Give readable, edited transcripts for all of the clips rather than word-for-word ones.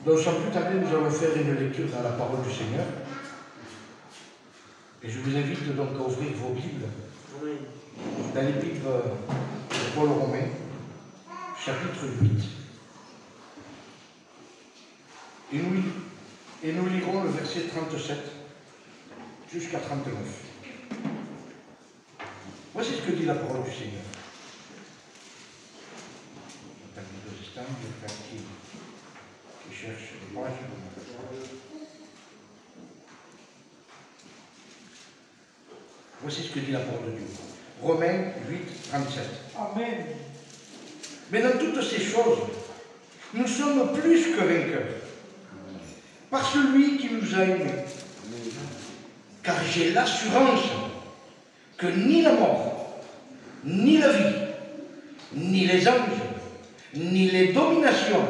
Donc sans plus tarder, nous allons faire une lecture dans la parole du Seigneur. Et je vous invite donc à ouvrir vos Bibles dans l'épître de Paul aux Romains, chapitre 8. Et nous lirons le verset 37 jusqu'à 39. Voici ce que dit la parole du Seigneur. Qui cherche les pages. Voici ce que dit la parole de Dieu. Romains 8, 37. Amen. Mais dans toutes ces choses, nous sommes plus que vainqueurs. Par celui qui nous a aimés. Car j'ai l'assurance que ni la mort, ni la vie, ni les anges, ni les dominations,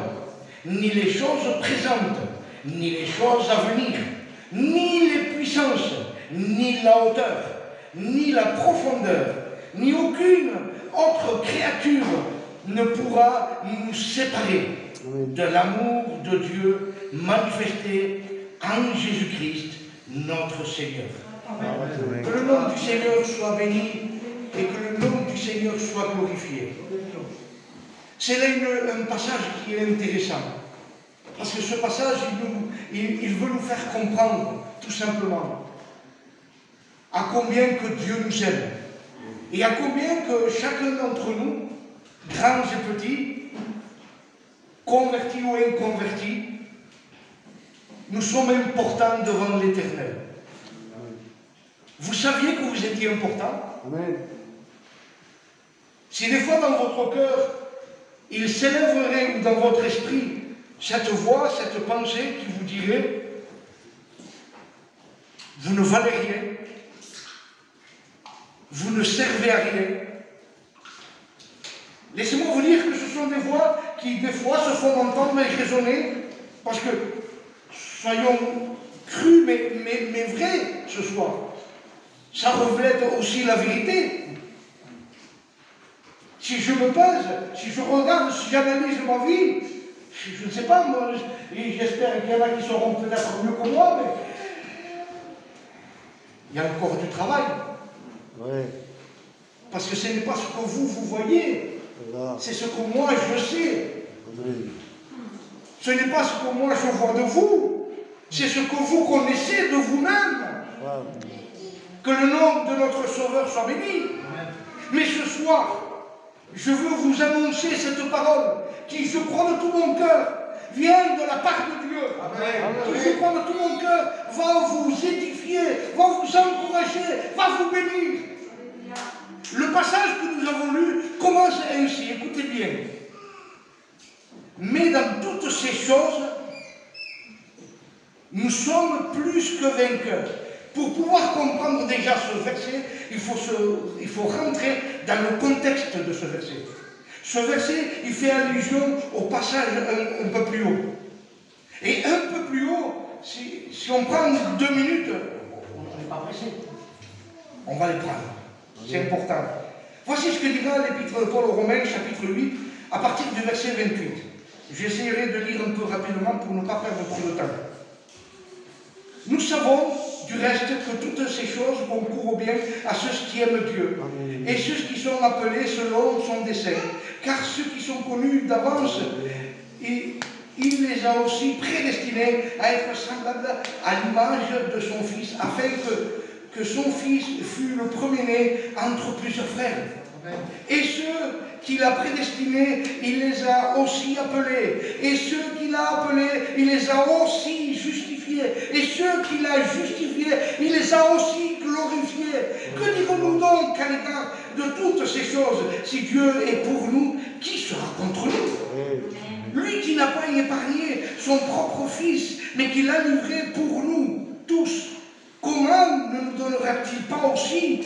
ni les choses présentes, ni les choses à venir, ni les puissances, ni la hauteur, ni la profondeur, ni aucune autre créature ne pourra nous séparer de l'amour de Dieu manifesté en Jésus-Christ, notre Seigneur. Amen. Que le nom du Seigneur soit béni et que le nom du Seigneur soit glorifié. C'est là un passage qui est intéressant. Parce que ce passage, il veut nous faire comprendre, tout simplement, à combien que Dieu nous aime. Et à combien que chacun d'entre nous, grands et petits, convertis ou inconvertis, nous sommes importants devant l'Éternel. Vous saviez que vous étiez important? Amen. Si des fois dans votre cœur, il s'élèverait, ou dans votre esprit, cette voix, cette pensée qui vous dirait « Vous ne valez rien, vous ne servez à rien », laissez-moi vous dire que ce sont des voix qui, des fois, se font entendre et résonner, parce que, soyons crus, mais vrais ce soir, ça reflète aussi la vérité. Si je me pèse, si je regarde, si j'analyse ma vie, je ne sais pas, moi, j'espère qu'il y en a qui seront peut-être mieux que moi, mais il y a encore du travail. Ouais. Parce que ce n'est pas ce que vous voyez, c'est ce que moi je sais. Oui. Ce n'est pas ce que moi je vois de vous, c'est ce que vous connaissez de vous-même. Ouais. Que le nom de notre Sauveur soit béni. Mais ce soir, je veux vous annoncer cette parole qui, je crois de tout mon cœur, vient de la part de Dieu. Amen. Qui, je crois de tout mon cœur, va vous édifier, va vous encourager, va vous bénir. Le passage que nous avons lu commence ainsi, écoutez bien. Mais dans toutes ces choses, nous sommes plus que vainqueurs. Pour pouvoir comprendre déjà ce verset, il faut rentrer dans le contexte de ce verset. Ce verset, il fait allusion au passage un peu plus haut. Et un peu plus haut, si on prend 2 minutes, on n'est pas pressé. On va les prendre. C'est important. Voici ce que dira l'épître de Paul aux Romains, chapitre 8, à partir du verset 28. J'essaierai de lire un peu rapidement pour ne pas perdre trop de temps. Nous savons, du reste, que toutes ces choses concourent au bien à ceux qui aiment Dieu, et ceux qui sont appelés selon son dessein. Car ceux qui sont connus d'avance, il les a aussi prédestinés à être semblables à l'image de son Fils, afin que son Fils fût le premier-né entre plusieurs frères. Et ceux qu'il a prédestinés, il les a aussi appelés. Et ceux qu'il a appelés, il les a aussi justifiés. Et ceux qu'il a justifiés, il les a aussi glorifiés. Que dirons-nous donc à l'égard de toutes ces choses? Si Dieu est pour nous, qui sera contre nous? Lui qui n'a pas épargné son propre Fils, mais qui l'a livré pour nous tous, comment ne nous donnera-t-il pas aussi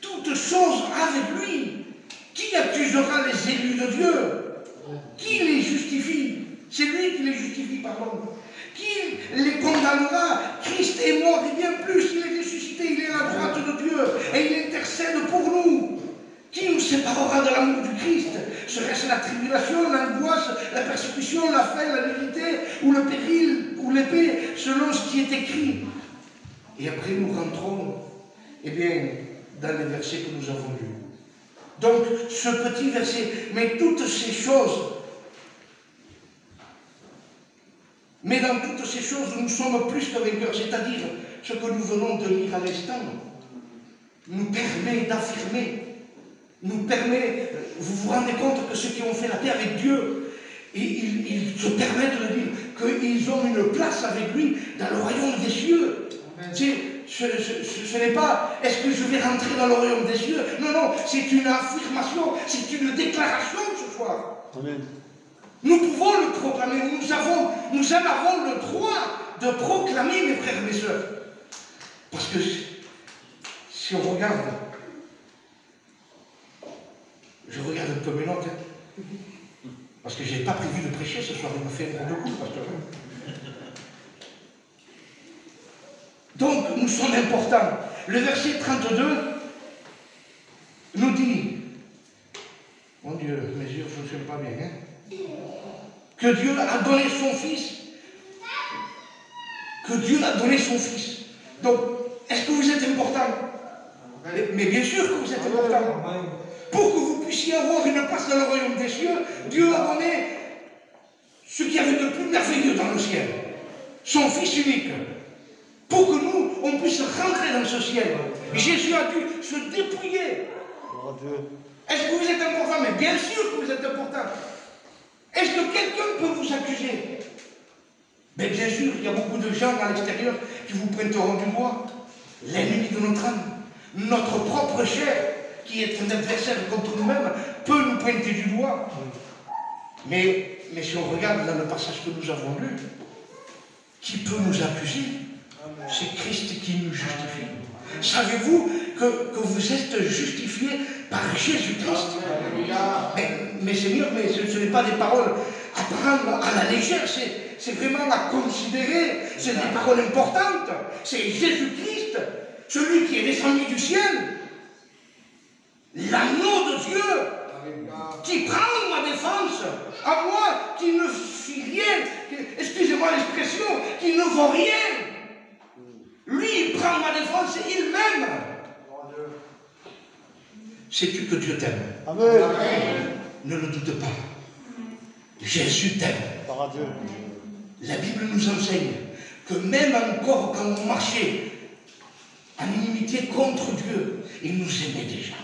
toutes choses avec lui? Qui accusera les élus de Dieu? Qui les justifie? C'est lui qui les justifie, pardon. Qui les condamnera? Christ est mort et bien plus, il est ressuscité, il est à la droite de Dieu et il intercède pour nous. Qui nous séparera de l'amour du Christ? Serait-ce la tribulation, l'angoisse, la persécution, la faim, la nudité, ou le péril, ou l'épée, selon ce qui est écrit. Et après, nous rentrons, eh bien, dans les versets que nous avons lus. Donc, ce petit verset, mais toutes ces choses, mais dans toutes ces choses, nous sommes plus que vainqueurs, c'est-à-dire ce que nous venons de lire à l'instant, nous permet d'affirmer, nous permet, vous vous rendez compte que ceux qui ont fait la paix avec Dieu, ils se permettent de dire qu'ils ont une place avec lui dans le royaume des cieux. Ce n'est pas est-ce que je vais rentrer dans le royaume des cieux. Non, non, c'est une affirmation, c'est une déclaration ce soir. Amen. Nous pouvons le proclamer, nous en avons le droit de proclamer, mes frères et mes sœurs. Parce que si on regarde, je regarde un peu mes notes, parce que je n'ai pas prévu de prêcher ce soir, il m'a fait un gros coup, pasteur. Donc, nous sommes importants. Le verset 32 nous dit, mon Dieu, mes yeux ne fonctionnent pas bien, hein, que Dieu a donné son Fils. Que Dieu a donné son Fils. Donc, est-ce que vous êtes important? Mais bien sûr que vous êtes important. Pour que vous puissiez avoir une place dans le royaume des cieux, Dieu a donné ce qu'il y avait de plus merveilleux dans le ciel. Son Fils unique. Pour que nous, on puisse rentrer dans ce ciel. Jésus a dû se dépouiller. Est-ce que vous êtes important? Mais bien sûr que vous êtes important. Est-ce que quelqu'un peut vous accuser? Mais bien sûr, il y a beaucoup de gens à l'extérieur qui vous pointeront du doigt. L'ennemi de notre âme, notre propre chair, qui est un adversaire contre nous-mêmes, peut nous pointer du doigt. Mais si on regarde dans le passage que nous avons lu, qui peut nous accuser? C'est Christ qui nous justifie. Savez-vous que vous êtes justifiés par Jésus-Christ? Mais Seigneur, mais ce n'est pas des paroles à prendre à la légère, c'est vraiment à considérer, c'est des paroles importantes. C'est Jésus-Christ, celui qui est descendu du ciel, l'agneau de Dieu, qui prend ma défense, à moi qui ne suis rien, excusez-moi l'expression, qui ne vaut rien. Lui, il prend ma défense et il m'aime. Sais-tu que Dieu t'aime? Amen. Ne le doute pas. Jésus t'aime. La Bible nous enseigne que même encore quand on marchait en inimité contre Dieu, il nous aimait déjà.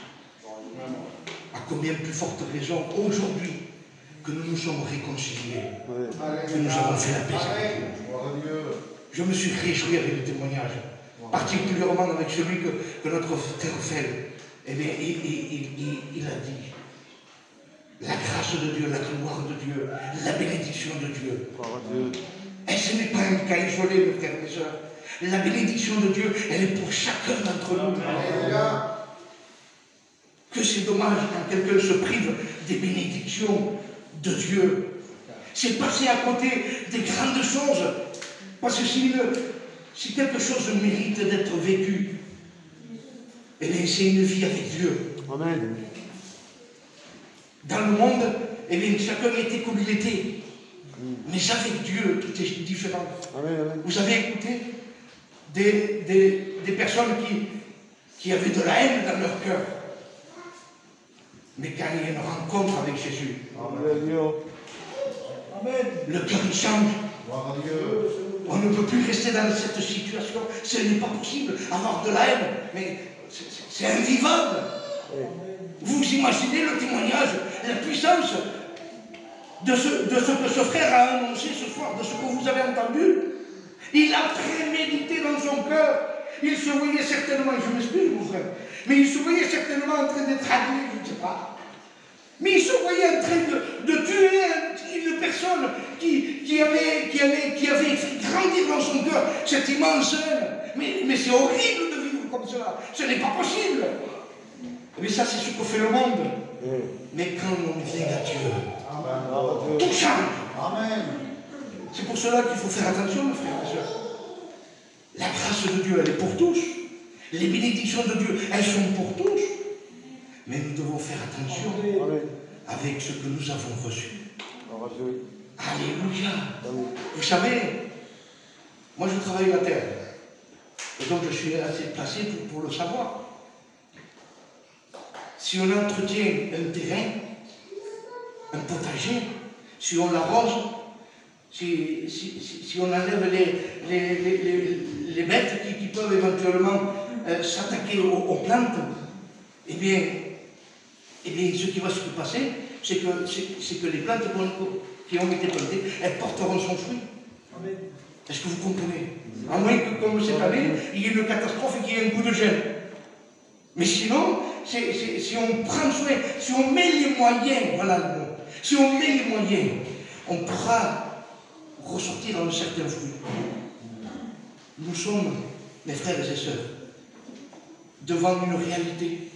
À combien plus forte raison aujourd'hui que nous nous sommes réconciliés, que nous avons fait la paix avec Dieu. Je me suis réjoui avec le témoignage, particulièrement avec celui que notre frère fait. Eh bien, il a dit la grâce de Dieu, la gloire de Dieu, la bénédiction de Dieu. Et ce n'est pas un cas isolé, mes frères et mes sœurs. La bénédiction de Dieu, elle est pour chacun d'entre nous. Que c'est dommage quand quelqu'un se prive des bénédictions de Dieu. C'est passer à côté des grandes choses. Parce que si quelque chose mérite d'être vécu, eh bien, c'est une vie avec Dieu. Amen. Dans le monde, eh bien, chacun était comme il était. Mais avec Dieu, tout est différent. Amen, amen. Vous avez écouté des personnes qui avaient de la haine dans leur cœur. Mais quand il y a une rencontre avec Jésus, Amen. le cœur il change. On ne peut plus rester dans cette situation. Ce n'est pas possible. Avoir de la haine, mais c'est invivable. Vous imaginez le témoignage, la puissance de ce que ce frère a annoncé ce soir, de ce que vous avez entendu. Il a prémédité dans son cœur. Il se voyait certainement, je m'excuse mon frère, mais il se voyait certainement en train d'être adulé, je ne sais pas. Mais il se voyait en train de tuer une personne qui avait fait grandir dans son cœur cette immense haine. Mais c'est horrible de vivre comme cela. Ce n'est pas possible. Mais ça, c'est ce que fait le monde. Mais quand on vient à Dieu, tout change. Amen. C'est pour cela qu'il faut faire attention, mes frères et sœurs. La grâce de Dieu, elle est pour tous. Les bénédictions de Dieu, elles sont pour tous. Mais nous devons faire attention avec ce que nous avons reçu. Alléluia. Vous savez, moi je travaille la terre. Et donc je suis assez placé pour le savoir. Si on entretient un terrain, un potager, si on l'arrose, si on enlève les bêtes qui peuvent éventuellement s'attaquer aux plantes, eh bien, ce qui va se passer, c'est que les plantes qui ont été plantées, elles porteront son fruit. Est-ce que vous comprenez? À moins que, comme cette année, il y ait une catastrophe et qu'il y ait un coup de gel. Mais sinon, si on prend soin, si on met les moyens, voilà le mot, si on met les moyens, on pourra ressortir un certain fruit. Nous sommes, mes frères et sœurs, devant une réalité.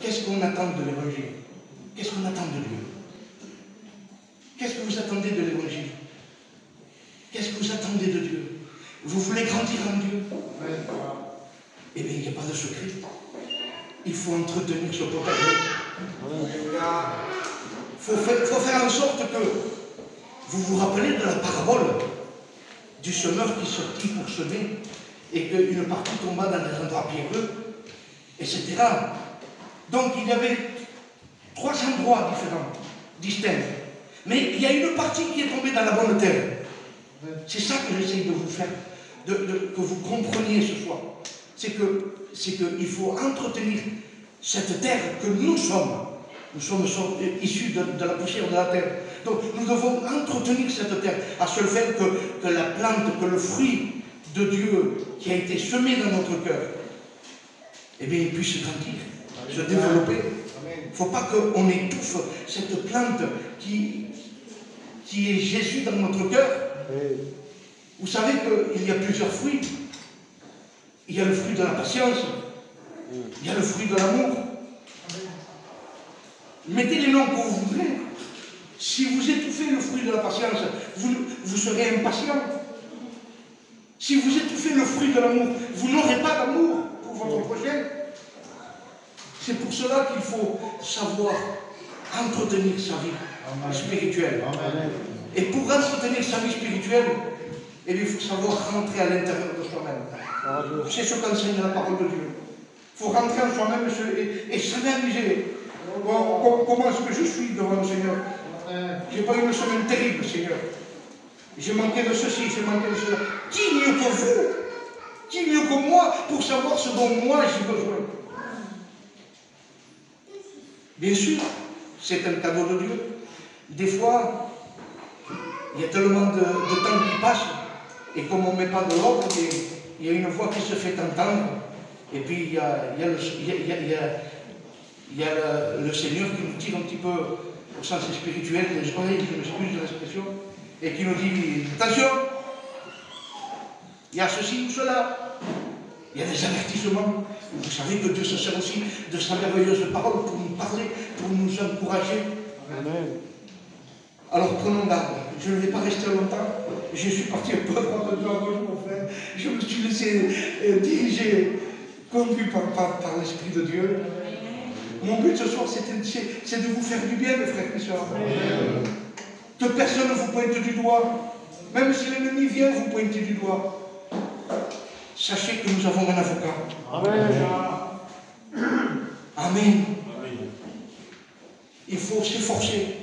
Qu'est-ce qu'on attend de l'évangile? Qu'est-ce qu'on attend de Dieu? Qu'est-ce que vous attendez de l'évangile? Qu'est-ce que vous attendez de Dieu? Vous voulez grandir en Dieu? Eh bien, il n'y a pas de secret. Il faut entretenir ce potager. Il faut faire en sorte que vous vous rappelez de la parabole du semeur qui sortit pour semer et qu'une partie tomba dans des endroits pierreux, etc. Donc, il y avait 3 endroits différents, distincts. Mais il y a une partie qui est tombée dans la bonne terre. C'est ça que j'essaye de vous faire, que vous compreniez ce soir. C'est qu'il faut entretenir cette terre que nous sommes. Nous sommes issus de la poussière de la terre. Donc nous devons entretenir cette terre, à ce fait que la plante, que le fruit de Dieu qui a été semé dans notre cœur, eh bien, il puisse grandir, se développer. Il ne faut pas qu'on étouffe cette plante qui est Jésus dans notre cœur. Vous savez qu'il y a plusieurs fruits. Il y a le fruit de la patience. Il y a le fruit de l'amour. Mettez les noms que vous voulez. Si vous étouffez le fruit de la patience, vous serez impatient. Si vous étouffez le fruit de l'amour, vous n'aurez pas d'amour pour votre prochain. C'est pour cela qu'il faut savoir entretenir sa vie spirituelle. Et pour entretenir sa vie spirituelle, il faut savoir rentrer à l'intérieur de soi-même. C'est ce qu'enseigne la parole de Dieu. Il faut rentrer en soi-même et s'analyser. Comment est-ce que je suis devant le Seigneur? J'ai pas eu une semaine terrible, Seigneur. J'ai manqué de ceci, j'ai manqué de cela. Qui mieux que vous? Qui mieux que moi pour savoir ce dont moi j'ai besoin? Bien sûr, c'est un cadeau de Dieu. Des fois, il y a tellement de temps qui passe, et comme on ne met pas de l'ordre, il y a une voix qui se fait entendre, et puis il y a le Seigneur qui nous tire un petit peu au sens spirituel des oreilles, je m'excuse de l'expression, et qui nous dit, attention, il y a ceci ou cela, il y a des avertissements. Vous savez que Dieu se sert aussi de sa merveilleuse parole pour nous parler, pour nous encourager. Amen. Alors prenons garde, je ne vais pas rester longtemps, je suis parti un peu à droite, un peu à gauche, mon frère, je me suis laissé diriger, conduit par l'Esprit de Dieu. Mon but ce soir, c'est de vous faire du bien, mes frères et sœurs. Que personne ne vous pointe du doigt, même si l'ennemi vient vous pointer du doigt. Sachez que nous avons un avocat. Amen. Amen. Il faut s'efforcer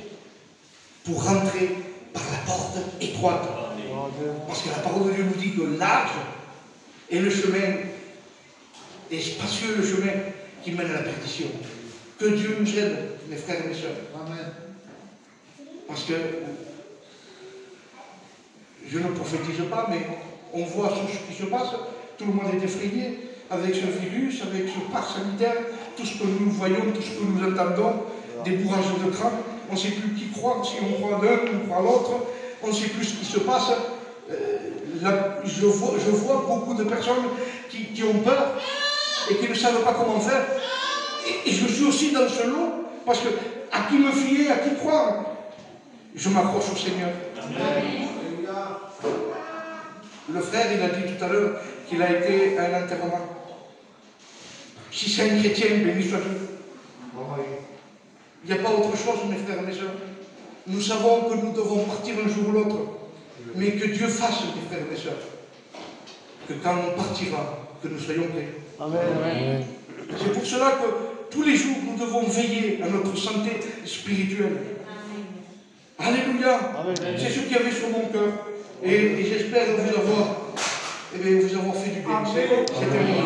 pour rentrer par la porte étroite. Parce que la parole de Dieu nous dit que large est le chemin, et spacieux le chemin qui mène à la perdition. Que Dieu nous aide, mes frères et mes sœurs. Amen. Parce que je ne prophétise pas, mais on voit ce qui se passe. Tout le monde est effrayé avec ce virus, avec ce pass sanitaire, tout ce que nous voyons, tout ce que nous entendons, des bourrages de crâne. On ne sait plus qui croire, si on croit d'un, on croit l'autre, on ne sait plus ce qui se passe. Je vois beaucoup de personnes qui ont peur et qui ne savent pas comment faire. Et je suis aussi dans ce lot, parce que à qui me fier, à qui croire? Je m'accroche au Seigneur. Amen. Le frère, il a dit tout à l'heure qu'il a été à un enterrement. Si c'est un chrétien, béni soit Dieu. Il n'y a pas autre chose, mes frères et mes soeurs. Nous savons que nous devons partir un jour ou l'autre, mais que Dieu fasse, mes frères et mes sœurs, que quand on partira, que nous soyons prêts. Amen. C'est pour cela que tous les jours, nous devons veiller à notre santé spirituelle. Alléluia. C'est ce qu'il y avait sur mon cœur. Et j'espère vous avoir fait du bien. C'est terminé.